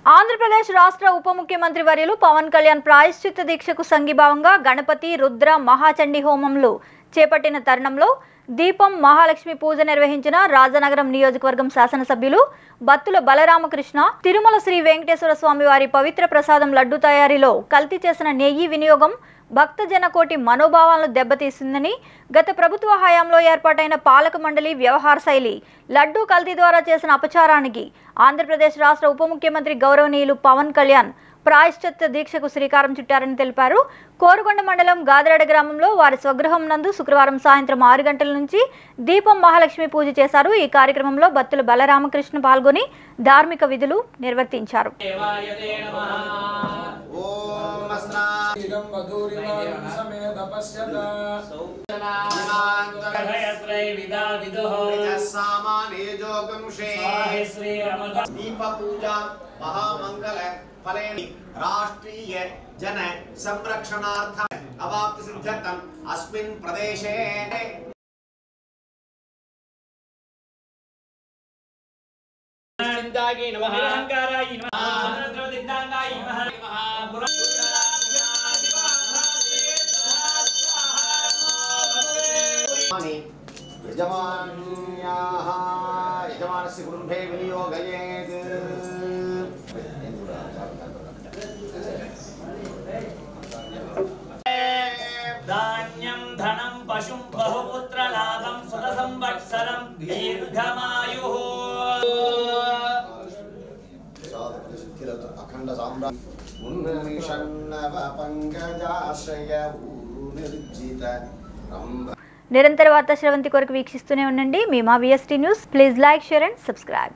ఆంధ్రప్రదేశ్ రాష్ట్ర ఉప ముఖ్యమంత్రి వర్యులు పవన్ కళ్యాణ్ ప్రాయశ్చిత్త దీక్షకు సంఘీభావంగా గణపతి రుద్ర మహాచండీ హోమంలు చేపట్టిన తరుణంలో దీపం మహాలక్ష్మి పూజ నిర్వహించిన రాజనగరం నియోజకవర్గం శాసనసభ్యులు బత్తుల బలరామకృష్ణ తిరుమల శ్రీ వెంకటేశ్వర స్వామి వారి పవిత్ర ప్రసాదం లడ్డు తయారీలో కల్తీ చేసిన నెయ్యి వినియోగం భక్తజన కోటి మనోభావాలను దెబ్బతీసిందని గత ప్రభుత్వ హయాంలో ఏర్పాటైన పాలక మండలి వ్యవహార శైలి లడ్డు కల్తీ ద్వారా చేసిన అపచారానికి ఆంధ్రప్రదేశ్ రాష్ట్ర ఉప ముఖ్యమంత్రి గౌరవనీయులు పవన్ కళ్యాణ్ ప్రాయశ్చిత్త దీక్షకు శ్రీకారం చుట్టారని తెలిపారు. కోరుకొండ మండలం గాదరాడ గ్రామంలో వారి స్వగృహం నందు శుక్రవారం సాయంత్రం 6 గంటల నుంచి దీపం మహాలక్ష్మి పూజ చేశారు. ఈ కార్యక్రమంలో బత్తుల బలరామకృష్ణ పాల్గొని ధార్మిక విధులు నిర్వర్తించారు. फलेनि राष्ट्रीय जन संरक्षणार्थम अवाप्ति सिद्ध्यर्थम अस्मिन् प्रदेशे चिन्तायै नमः अहंकाराय नमः अनन्तरदिग्धांगाय नमः यजमान्याः यजमानस्य कुटुम्बे विनियोगयेत् धान्यं धनं पशुं बहुपुत्र लाभं सुत संवत्सरं दीर्घमायुः अखंड साम्राज्य उन्नमिषन्नव पंकजाश्रय निर्जित నిరంతర వార్తా శ్రవంతి కొరకు వీక్షిస్తూనే ఉండండి. మీ మా VST news. Please like, share and subscribe.